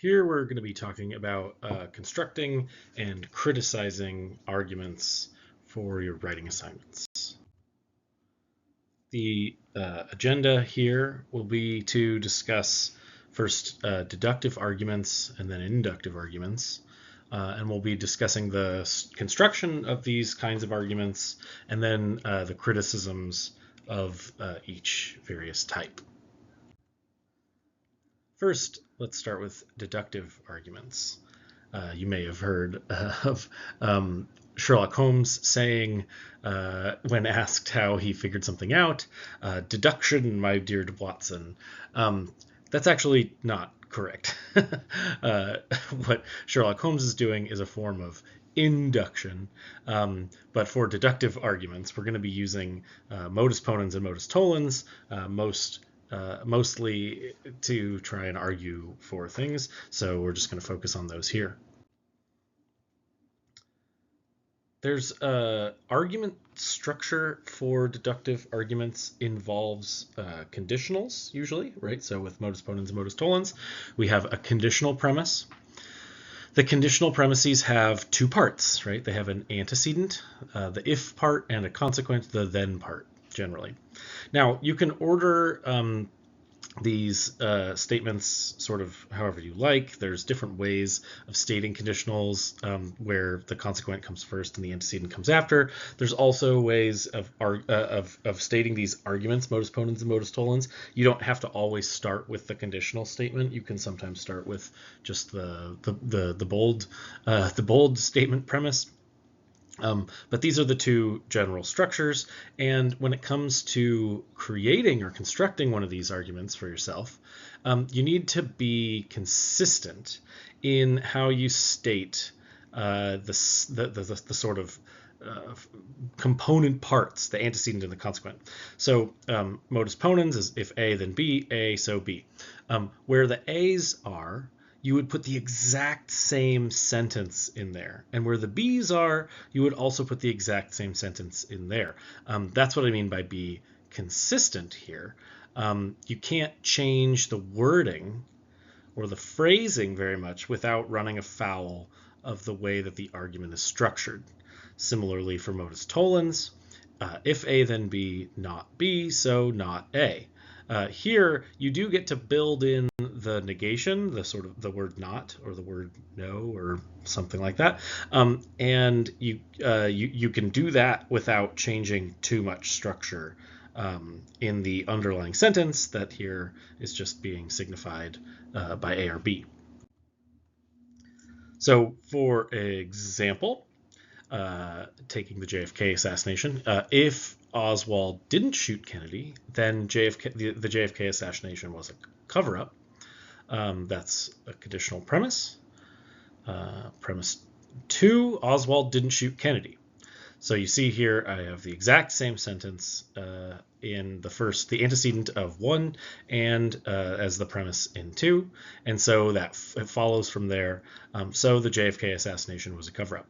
Here we're going to be talking about constructing and criticizing arguments for your writing assignments. The agenda here will be to discuss first deductive arguments and then inductive arguments. And we'll be discussing the construction of these kinds of arguments and then the criticisms of each various type. First, let's start with deductive arguments. You may have heard of Sherlock Holmes saying, when asked how he figured something out, deduction, my dear Watson. That's actually not correct. What Sherlock Holmes is doing is a form of induction, but for deductive arguments, we're going to be using modus ponens and modus tollens, mostly to try and argue for things. So we're just going to focus on those here. There's argument structure for deductive arguments involves conditionals usually, right? So with modus ponens and modus tollens, we have a conditional premise. The conditional premises have two parts, right? They have an antecedent, the if part, and a consequent, the then part, generally. Now, you can order these statements sort of however you like. There's different ways of stating conditionals where the consequent comes first and the antecedent comes after. There's also ways of stating these arguments, modus ponens and modus tollens. You don't have to always start with the conditional statement. You can sometimes start with just the bold statement premise. But these are the two general structures, and when it comes to creating or constructing one of these arguments for yourself, you need to be consistent in how you state the sort of component parts, the antecedent and the consequent. So modus ponens is if A, then B, A, so B. Where the A's are, you would put the exact same sentence in there. And where the B's are, you would also put the exact same sentence in there. That's what I mean by be consistent here. You can't change the wording or the phrasing very much without running afoul of the way that the argument is structured. Similarly for modus tollens, if A then B, not B, so not A. Here, you do get to build in the negation, the sort of the word not or the word no or something like that, and you can do that without changing too much structure in the underlying sentence that here is just being signified by A or B. So, for example, taking the JFK assassination, if Oswald didn't shoot Kennedy, then the JFK assassination was a cover-up. That's a conditional premise. Premise 2, Oswald didn't shoot Kennedy. So you see here I have the exact same sentence in the antecedent of 1 and as the premise in 2. And so it follows from there. So the JFK assassination was a cover-up.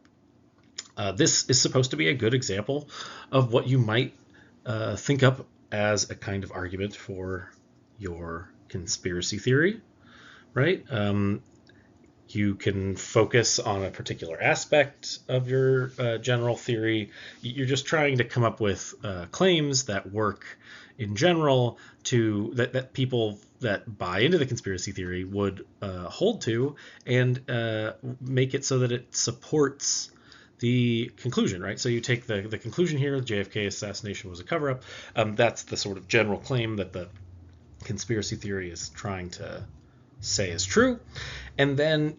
This is supposed to be a good example of what you might think up as a kind of argument for your conspiracy theory, right? You can focus on a particular aspect of your general theory. You're just trying to come up with claims that work in general that people that buy into the conspiracy theory would hold to and make it so that it supports the conclusion, right? So you take the conclusion here, the JFK assassination was a cover-up. That's the sort of general claim that the conspiracy theory is trying to say is true. And then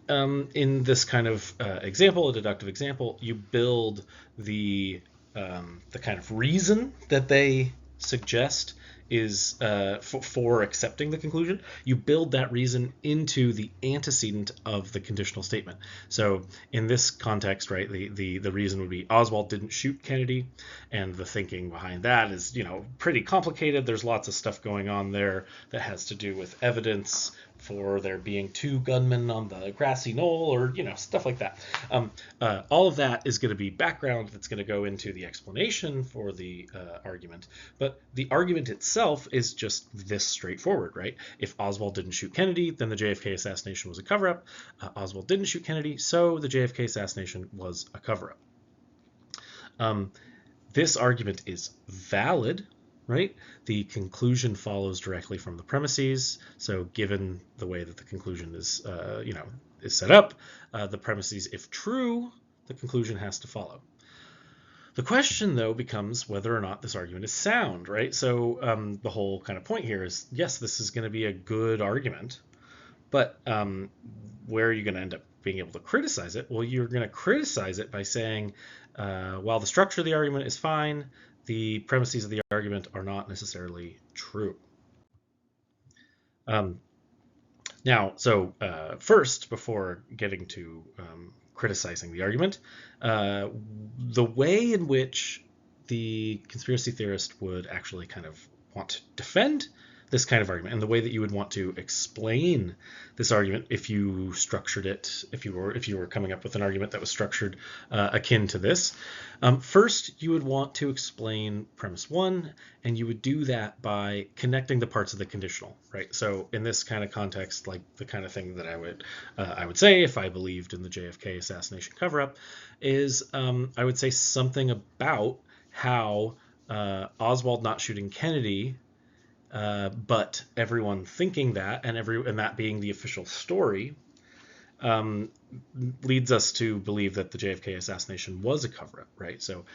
in this kind of example, a deductive example, you build the kind of reason that they suggest is for accepting the conclusion. You build that reason into the antecedent of the conditional statement. So in this context, right, the reason would be Oswald didn't shoot Kennedy, and the thinking behind that is, pretty complicated. There's lots of stuff going on there that has to do with evidence, for there being two gunmen on the grassy knoll, or stuff like that. All of that is going to be background that's going to go into the explanation for the argument, but the argument itself is just this straightforward, right? If Oswald didn't shoot Kennedy, then the JFK assassination was a cover-up. Oswald didn't shoot Kennedy, so the JFK assassination was a cover-up. This argument is valid, right? The conclusion follows directly from the premises. So given the way that the conclusion is, is set up, the premises, if true, the conclusion has to follow. The question, though, becomes whether or not this argument is sound, right? So the whole kind of point here is, yes, this is going to be a good argument, but where are you going to end up being able to criticize it? Well, you're going to criticize it by saying, while the structure of the argument is fine, the premises of the argument are not necessarily true. First, before getting to criticizing the argument, the way in which the conspiracy theorist would actually kind of want to defend this kind of argument, and the way that you would want to explain this argument if you structured it, if you were coming up with an argument that was structured akin to this. First, you would want to explain premise one, and you would do that by connecting the parts of the conditional, right? So in this kind of context, like the kind of thing that I would say if I believed in the JFK assassination cover-up is I would say something about how Oswald not shooting Kennedy, but everyone thinking that, and that being the official story, leads us to believe that the JFK assassination was a cover-up, right? So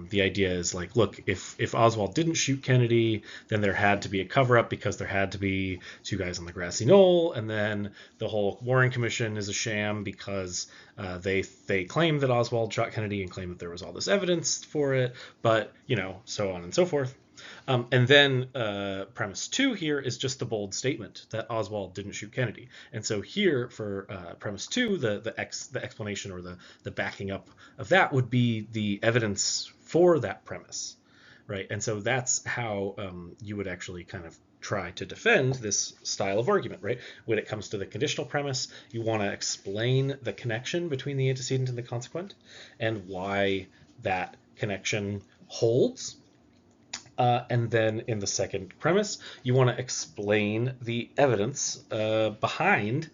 the idea is like, look, if Oswald didn't shoot Kennedy, then there had to be a cover-up because there had to be two guys on the grassy knoll, and then the whole Warren Commission is a sham because they claim that Oswald shot Kennedy and claim that there was all this evidence for it, but so on and so forth. And then premise two here is just the bold statement that Oswald didn't shoot Kennedy. And so here for premise two, the explanation or the backing up of that would be the evidence for that premise, right? And so that's how you would actually kind of try to defend this style of argument, right? When it comes to the conditional premise, you want to explain the connection between the antecedent and the consequent and why that connection holds. And then in the second premise, you want to explain the evidence behind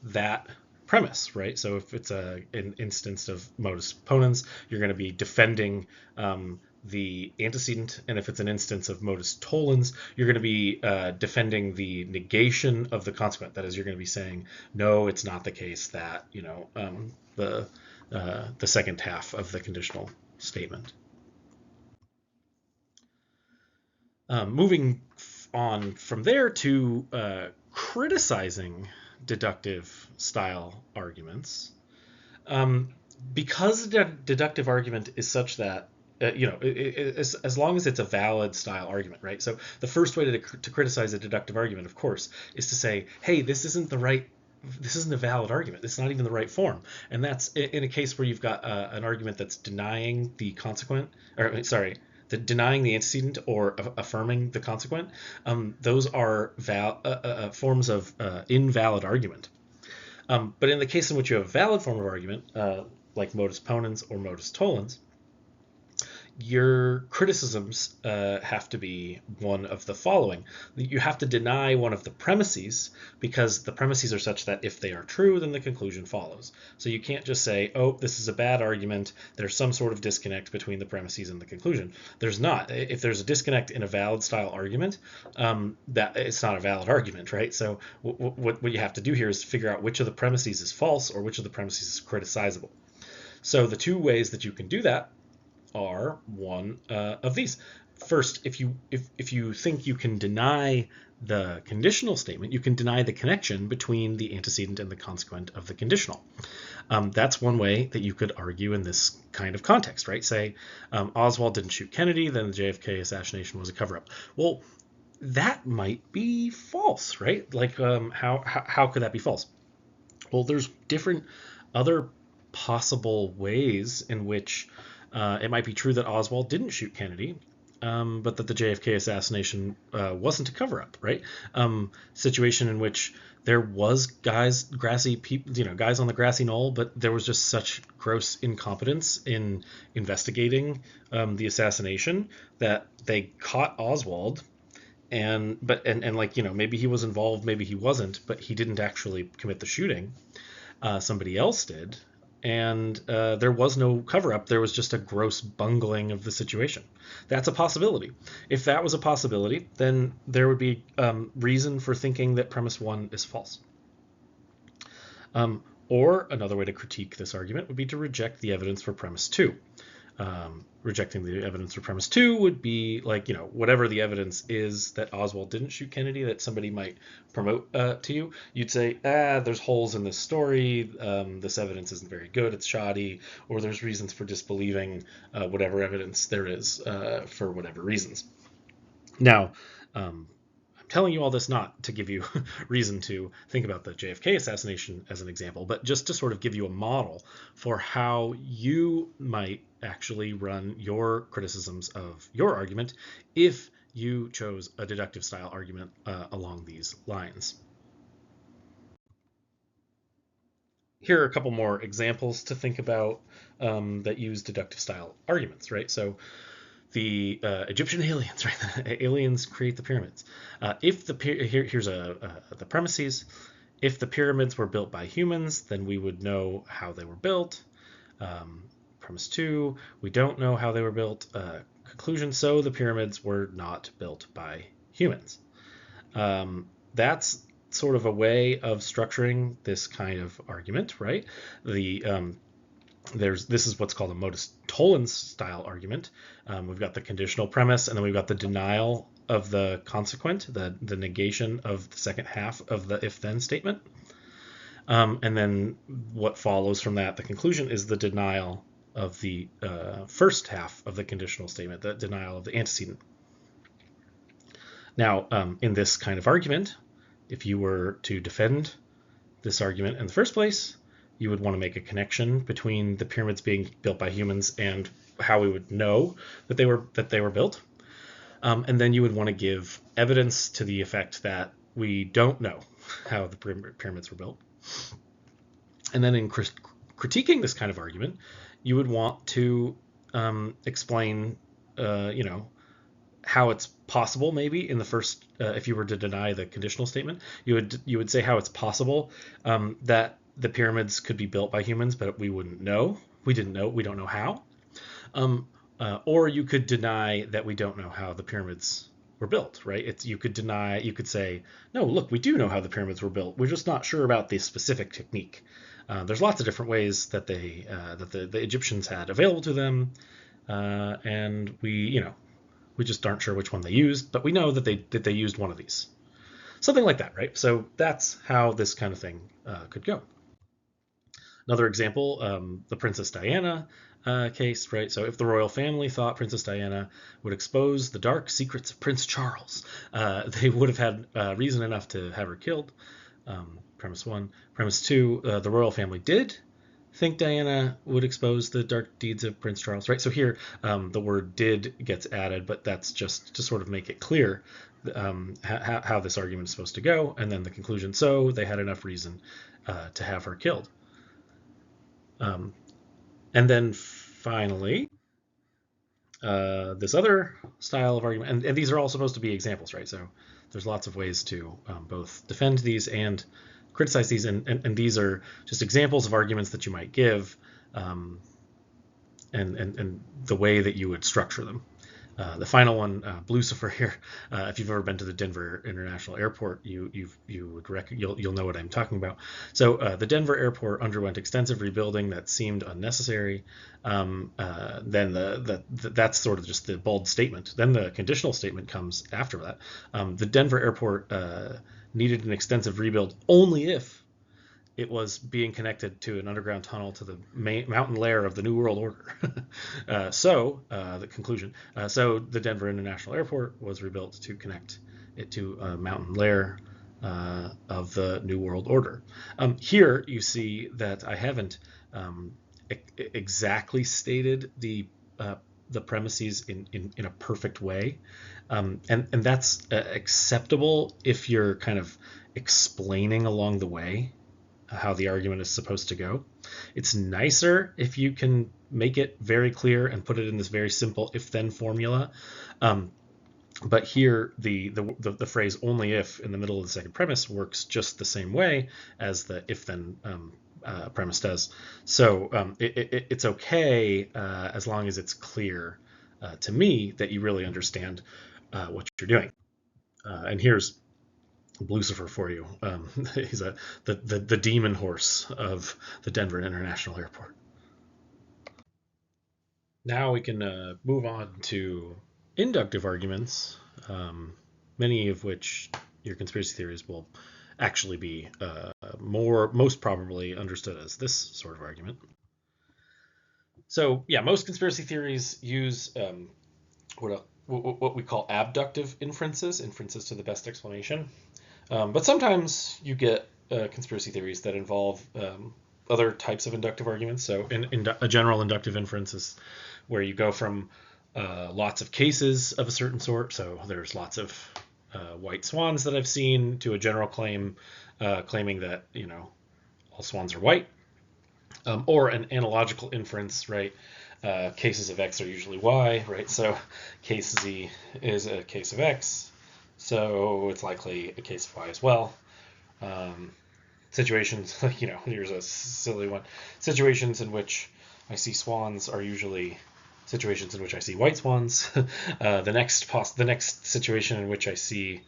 that premise, right? So if it's an instance of modus ponens, you're going to be defending the antecedent, and if it's an instance of modus tollens, you're going to be defending the negation of the consequent. That is, you're going to be saying, no, it's not the case that the second half of the conditional statement. Moving on from there to criticizing deductive style arguments, because the deductive argument is such that as long as it's a valid style argument, right? So the first way to criticize a deductive argument, of course, is to say, hey, this isn't a valid argument. It's not even the right form. And that's in a case where you've got an argument that's denying the consequent, denying the antecedent or affirming the consequent. Those are forms of invalid argument. But in the case in which you have a valid form of argument, like modus ponens or modus tollens, your criticisms have to be one of the following. You have to deny one of the premises because the premises are such that if they are true, then the conclusion follows. So you can't just say, oh, this is a bad argument. There's some sort of disconnect between the premises and the conclusion. There's not. If there's a disconnect in a valid style argument, that it's not a valid argument, right? So what you have to do here is figure out which of the premises is false or which of the premises is criticizable. So the two ways that you can do that are one of these. First, if you think you can deny the conditional statement, you can deny the connection between the antecedent and the consequent of the conditional. That's one way that you could argue in this kind of context, right? Say Oswald didn't shoot Kennedy, then the JFK assassination was a cover-up. Well, that might be false, right? Like how could that be false? Well, there's different other possible ways in which it might be true that Oswald didn't shoot Kennedy, but that the JFK assassination wasn't a cover-up, right? Situation in which there was guys on the grassy knoll, but there was just such gross incompetence in investigating the assassination that they caught Oswald, and maybe he was involved, maybe he wasn't, but he didn't actually commit the shooting. Somebody else did, and there was no cover up. There was just a gross bungling of the situation. That's a possibility. If that was a possibility, then there would be reason for thinking that premise one is false. Or another way to critique this argument would be to reject the evidence for premise two. Rejecting the evidence for premise two would be whatever the evidence is that Oswald didn't shoot Kennedy that somebody might promote to you, you'd say, there's holes in this story, this evidence isn't very good, it's shoddy, or there's reasons for disbelieving whatever evidence there is for whatever reasons. Now, I'm telling you all this not to give you reason to think about the JFK assassination as an example, but just to sort of give you a model for how you might actually run your criticisms of your argument if you chose a deductive style argument along these lines. Here are a couple more examples to think about that use deductive style arguments, right? So the Egyptian aliens, right? The aliens create the pyramids. Here's the premises. If the pyramids were built by humans, then we would know how they were built. Premise two, we don't know how they were built. Conclusion, so the pyramids were not built by humans. That's sort of a way of structuring this kind of argument, right? This is what's called a modus tollens style argument. We've got the conditional premise, and then we've got the denial of the consequent, the negation of the second half of the if-then statement. And then what follows from that, the conclusion, is the denial of the first half of the conditional statement, the denial of the antecedent. Now, in this kind of argument, if you were to defend this argument in the first place, you would want to make a connection between the pyramids being built by humans and how we would know that they were built. And then you would want to give evidence to the effect that we don't know how the pyramids were built. And then in critiquing this kind of argument, you would want to explain, how it's possible, maybe in the first, if you were to deny the conditional statement, you would say how it's possible that the pyramids could be built by humans, but we wouldn't know. We don't know how. Or you could deny that we don't know how the pyramids were built, right? You could say, no, look, we do know how the pyramids were built. We're just not sure about the specific technique. There's lots of different ways that the Egyptians had available to them, and we just aren't sure which one they used, but we know that they used one of these. Something like that, right? So that's how this kind of thing could go. Another example, the Princess Diana case, right? So if the royal family thought Princess Diana would expose the dark secrets of Prince Charles, they would have had reason enough to have her killed. Premise one. Premise two, the royal family did think Diana would expose the dark deeds of Prince Charles, right? So here the word did gets added, but that's just to sort of make it clear how this argument is supposed to go. And then the conclusion, so they had enough reason to have her killed. And then finally, this other style of argument, and these are all supposed to be examples, right? So there's lots of ways to both defend these and criticize these, and these are just examples of arguments that you might give, and the way that you would structure them. The final one, Blucifer here. If you've ever been to the Denver International Airport, you'll know what I'm talking about. So the Denver Airport underwent extensive rebuilding that seemed unnecessary. Then that's sort of just the bold statement. Then the conditional statement comes after that. The Denver Airport needed an extensive rebuild only if it was being connected to an underground tunnel to the mountain lair of the New World Order. The conclusion. So the Denver International Airport was rebuilt to connect it to a mountain lair of the New World Order. Here you see that I haven't exactly stated the the premises in a perfect way, and that's acceptable if you're kind of explaining along the way how the argument is supposed to go. It's nicer if you can make it very clear and put it in this very simple if-then formula. But here, the phrase "only if" in the middle of the second premise works just the same way as the if-then premise does. So it's okay as long as it's clear to me that you really understand what you're doing. And here's Lucifer for you. He's the demon horse of the Denver International Airport. Now we can move on to inductive arguments, many of which your conspiracy theories will actually be most probably understood as this sort of argument. So yeah, most conspiracy theories use what we call abductive inferences to the best explanation. But sometimes you get conspiracy theories that involve other types of inductive arguments. So in a general inductive inference is where you go from lots of cases of a certain sort. So there's lots of white swans that I've seen to a general claim claiming that all swans are white, or an analogical inference, right? Cases of X are usually Y, right? So case Z is a case of X, so it's likely a case of Y as well. Situations, here's a silly one. Situations in which I see swans are usually situations in which I see white swans. The next situation in which I see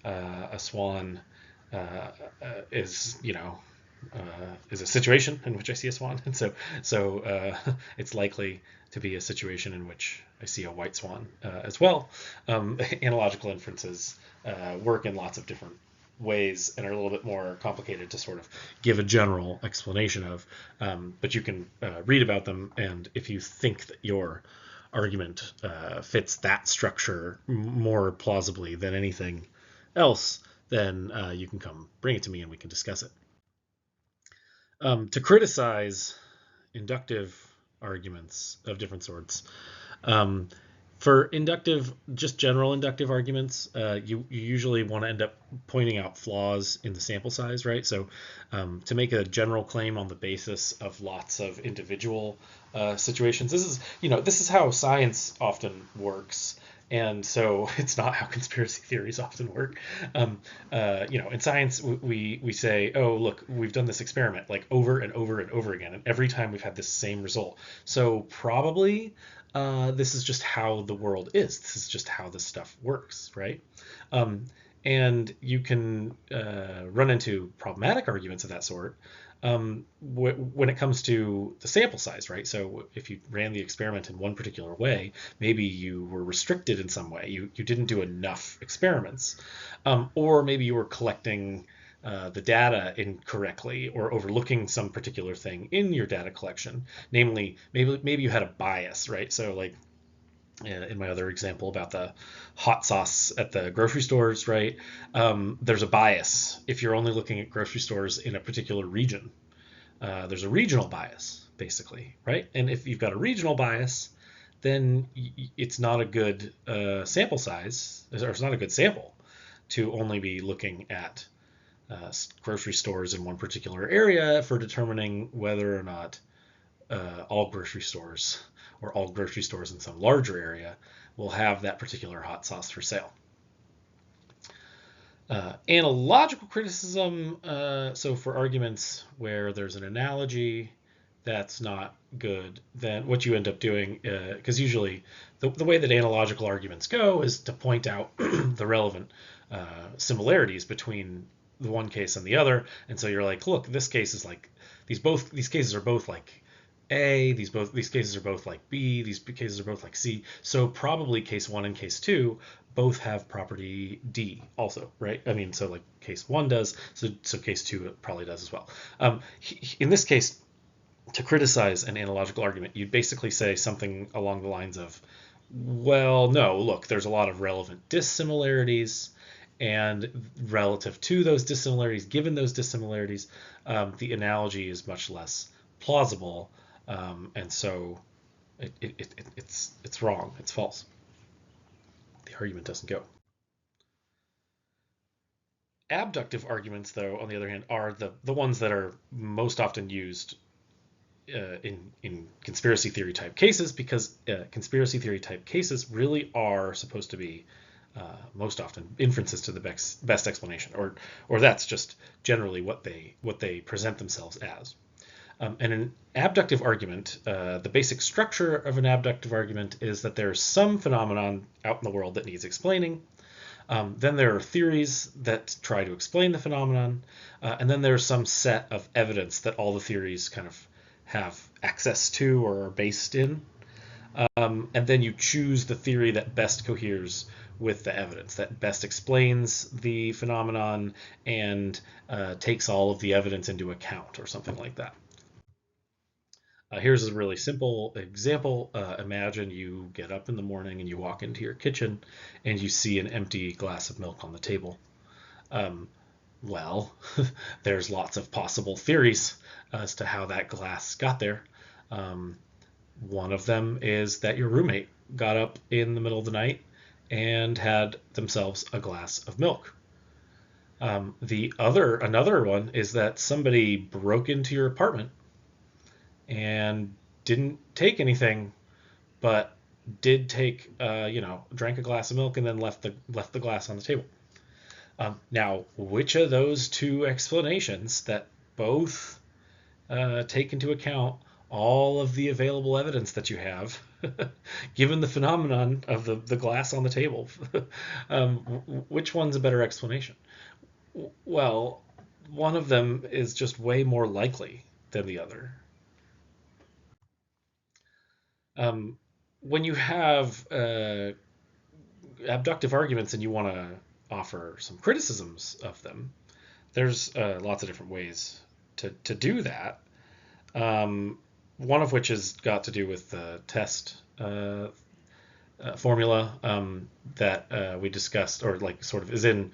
a swan is a situation in which I see a swan, and so it's likely to be a situation in which I see a white swan as well. Analogical inferences work in lots of different ways and are a little bit more complicated to sort of give a general explanation of, but you can read about them, and if you think that your argument fits that structure more plausibly than anything else, then you can come bring it to me and we can discuss it. To criticize inductive arguments of different sorts, for inductive, just general inductive arguments, you usually want to end up pointing out flaws in the sample size, right? So to make a general claim on the basis of lots of individual situations, this is how science often works. And so it's not how conspiracy theories often work. In science, we say, oh, look, we've done this experiment like over and over and over again, and every time we've had this same result. So probably this is just how the world is. This is just how this stuff works, right? And you can run into problematic arguments of that sort when it comes to the sample size, right? So if you ran the experiment in one particular way, maybe you were restricted in some way. You didn't do enough experiments, or maybe you were collecting the data incorrectly or overlooking some particular thing in your data collection. Namely, maybe you had a bias, right? So like in my other example about the hot sauce at the grocery stores, right? There's a bias if you're only looking at grocery stores in a particular region. There's a regional bias, basically, right? And if you've got a regional bias, then it's not a good sample size, or it's not a good sample to only be looking at grocery stores in one particular area for determining whether or not all grocery stores or all grocery stores in some larger area will have that particular hot sauce for sale. Analogical criticism, so for arguments where there's an analogy that's not good, then what you end up doing, because usually the way that analogical arguments go is to point out the relevant similarities between the one case and the other, and so you're like, look, this case is like these cases are both like A, these cases are both like B, these cases are both like C, so probably case 1 and case 2 both have property D also, right? I mean, so like case 1 does, so case 2 probably does as well. In this case, to criticize an analogical argument, you'd basically say something along the lines of, well, no, look, there's a lot of relevant dissimilarities, and relative to those dissimilarities, given those dissimilarities, the analogy is much less plausible, and so it's wrong. It's false. The argument doesn't go. Abductive arguments, though, on the other hand, are the ones that are most often used in conspiracy theory type cases, because conspiracy theory type cases really are supposed to be most often inferences to the best explanation, or that's just generally what they present themselves as. And an abductive argument, the basic structure of an abductive argument is that there's some phenomenon out in the world that needs explaining. Then there are theories that try to explain the phenomenon, and then there's some set of evidence that all the theories kind of have access to or are based in. And then you choose the theory that best coheres with the evidence, that best explains the phenomenon and takes all of the evidence into account, or something like that. Here's a really simple example. Imagine you get up in the morning and you walk into your kitchen and you see an empty glass of milk on the table. Well, there's lots of possible theories as to how that glass got there. One of them is that your roommate got up in the middle of the night and had themselves a glass of milk. Another one is that somebody broke into your apartment and didn't take anything, but did take, drank a glass of milk and then left the glass on the table. Now, which of those two explanations that both take into account all of the available evidence that you have, given the phenomenon of the glass on the table, which one's a better explanation? Well, one of them is just way more likely than the other. When you have abductive arguments and you want to offer some criticisms of them, there's lots of different ways to do that. One of which has got to do with the test formula that we discussed, or like sort of is in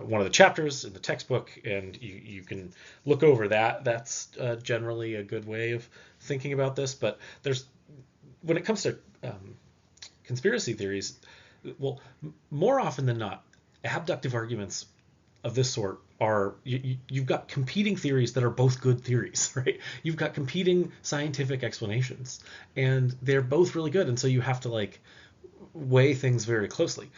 one of the chapters in the textbook, and you can look over that. That's generally a good way of thinking about this. But when it comes to conspiracy theories, well, more often than not, abductive arguments of this sort are you've got competing theories that are both good theories, right? You've got competing scientific explanations, and they're both really good, and so you have to like weigh things very closely.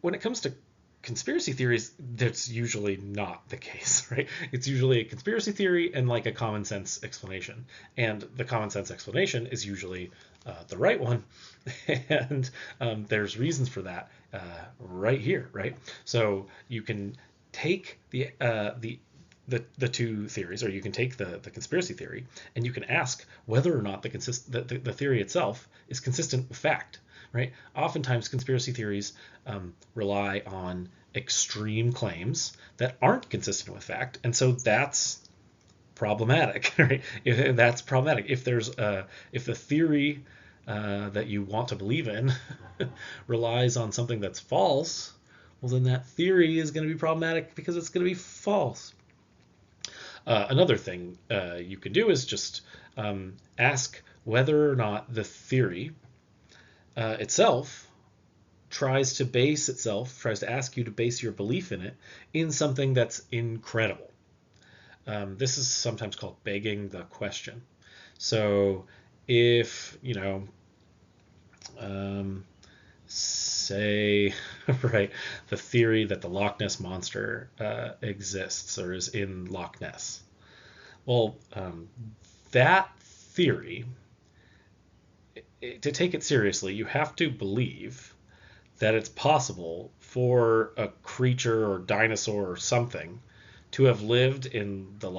When it comes to conspiracy theories, that's usually not the case, right? It's usually a conspiracy theory and like a common sense explanation, and the common sense explanation is usually the right one, and there's reasons for that right here, right? So you can take the two theories, or you can take the conspiracy theory, and you can ask whether or not the theory itself is consistent with fact, right? Oftentimes, conspiracy theories rely on extreme claims that aren't consistent with fact, and so that's problematic, right? That's problematic. If the theory that you want to believe in relies on something that's false, well, then that theory is going to be problematic because it's going to be false. Another thing you can do is just ask whether or not the theory itself tries to ask you to base your belief in it in something that's incredible. This is sometimes called begging the question. So if, say, right, the theory that the Loch Ness Monster exists or is in Loch Ness. Well, that theory, to take it seriously, you have to believe that it's possible for a creature or dinosaur or something to have lived in the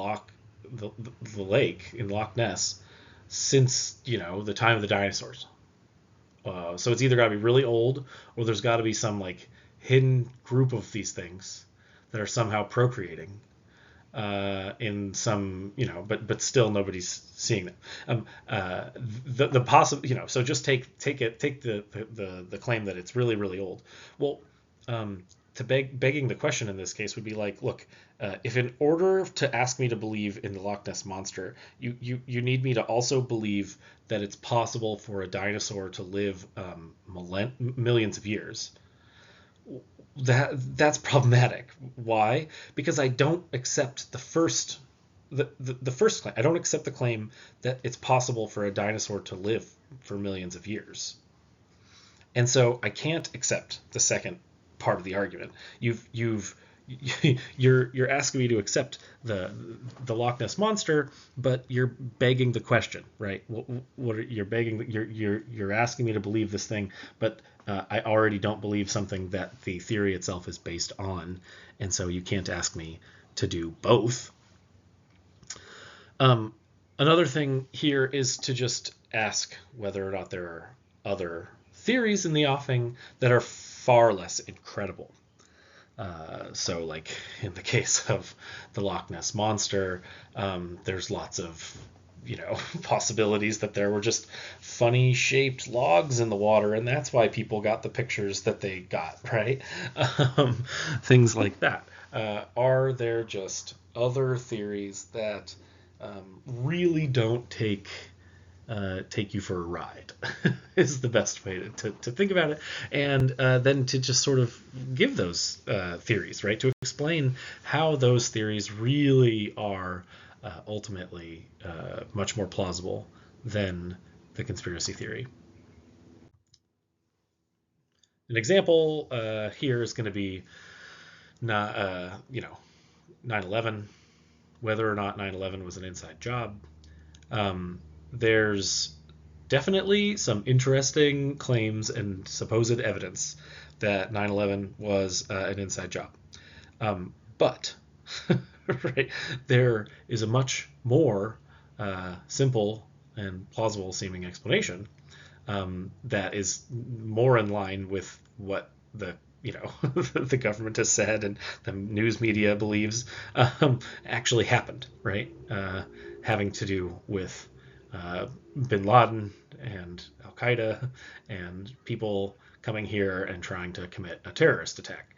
lake in Loch Ness since, the time of the dinosaurs. So it's either got to be really old, or there's got to be some like hidden group of these things that are somehow procreating in some, but still nobody's seeing them. The possible, so just take the claim that it's really, really old. Well, begging the question in this case would be like, look, if in order to ask me to believe in the Loch Ness monster, you need me to also believe that it's possible for a dinosaur to live millions of years. That's problematic. Why? Because I don't accept the first claim. I don't accept the claim that it's possible for a dinosaur to live for millions of years. And so I can't accept the second part of the argument. You're asking me to accept the Loch Ness monster, but you're begging the question, right? You're begging? You're asking me to believe this thing, but I already don't believe something that the theory itself is based on, and so you can't ask me to do both. Another thing here is to just ask whether or not there are other theories in the offing that are far less incredible. So, like in the case of the Loch Ness monster, there's lots of possibilities that there were just funny shaped logs in the water, and that's why people got the pictures that they got, right? Things like that. Are there just other theories that really don't take you for a ride is the best way to think about it, and then to just sort of give those theories, right, to explain how those theories really are ultimately much more plausible than the conspiracy theory. An example here is going to be not 9/11, whether or not 9/11 was an inside job. There's definitely some interesting claims and supposed evidence that 9/11 was an inside job. But right, there is a much more simple and plausible seeming explanation that is more in line with what the the government has said and the news media believes actually happened, right? Having to do with Bin Laden and Al Qaeda and people coming here and trying to commit a terrorist attack.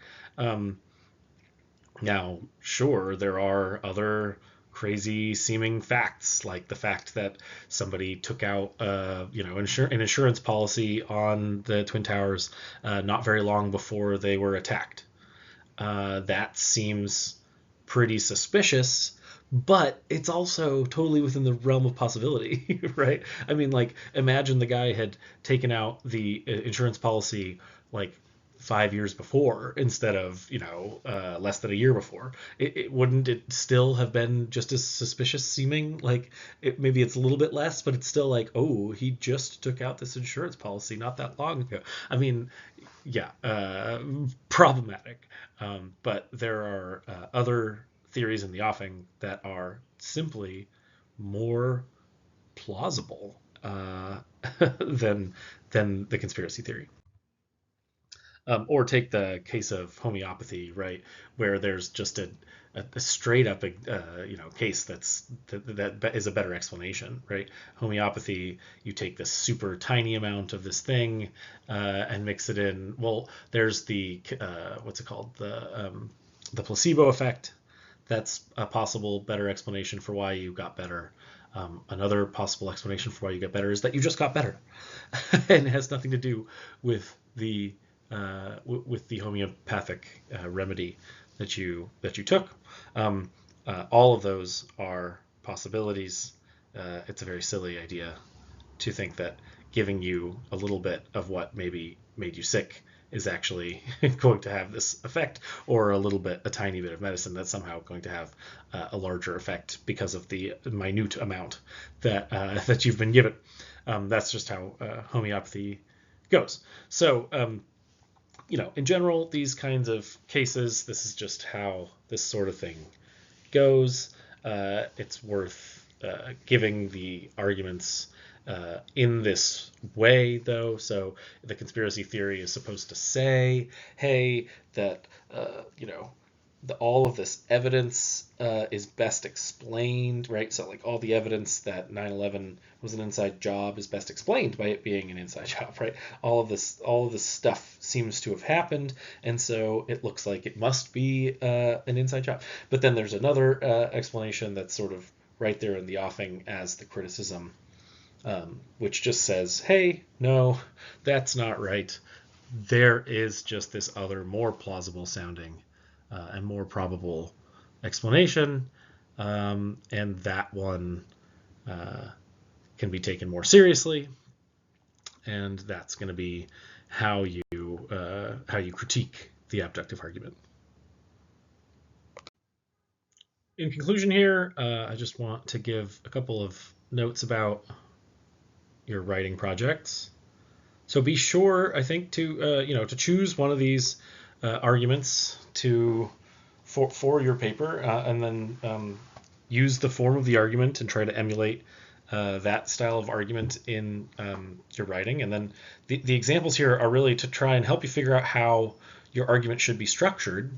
Now, sure, there are other crazy seeming facts, like the fact that somebody took out an insurance policy on the Twin Towers not very long before they were attacked. That seems pretty suspicious, but it's also totally within the realm of possibility, right? I mean, like, imagine the guy had taken out the insurance policy like 5 years before instead of less than a year before. Wouldn't it still have been just as suspicious seeming? Like, maybe it's a little bit less, but it's still like, oh, he just took out this insurance policy not that long ago. I mean, yeah, problematic. But there are other theories in the offing that are simply more plausible than the conspiracy theory. Or take the case of homeopathy, right, where there's just a straight up case that is a better explanation, right? Homeopathy, you take this super tiny amount of this thing and mix it in. Well, there's the what's it called, the placebo effect. That's a possible better explanation for why you got better. Another possible explanation for why you get better is that you just got better, and it has nothing to do with the homeopathic remedy that you took. All of those are possibilities. It's a very silly idea to think that giving you a little bit of what maybe made you sick is actually going to have this effect, or a tiny bit of medicine that's somehow going to have a larger effect because of the minute amount that you've been given. That's just how homeopathy goes. So, in general, these kinds of cases, this is just how this sort of thing goes. It's worth giving the arguments in this way, though. So the conspiracy theory is supposed to say, hey, that all of this evidence is best explained, right? So like all the evidence that 9/11 was an inside job is best explained by it being an inside job, right? All of this stuff seems to have happened, and so it looks like it must be an inside job. But then there's another explanation that's sort of right there in the offing as the criticism, which just says, hey, no, that's not right. There is just this other, more plausible sounding and more probable explanation, and that one can be taken more seriously, and that's going to be how you critique the abductive argument. In conclusion here, I just want to give a couple of notes about your writing projects. So be sure, I think, to choose one of these arguments for your paper, and then use the form of the argument and try to emulate that style of argument in your writing. And then the examples here are really to try and help you figure out how your argument should be structured,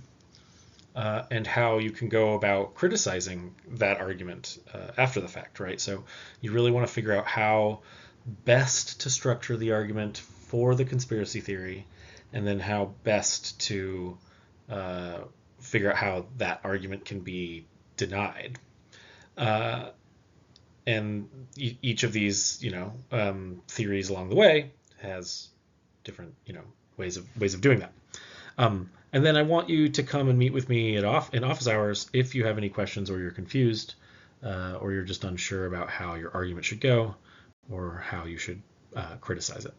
and how you can go about criticizing that argument after the fact, right? So you really want to figure out how best to structure the argument for the conspiracy theory, and then how best to figure out how that argument can be denied. And each of these, theories along the way has different, ways of doing that. And then I want you to come and meet with me in office hours if you have any questions, or you're confused, or you're just unsure about how your argument should go, or how you should criticize it.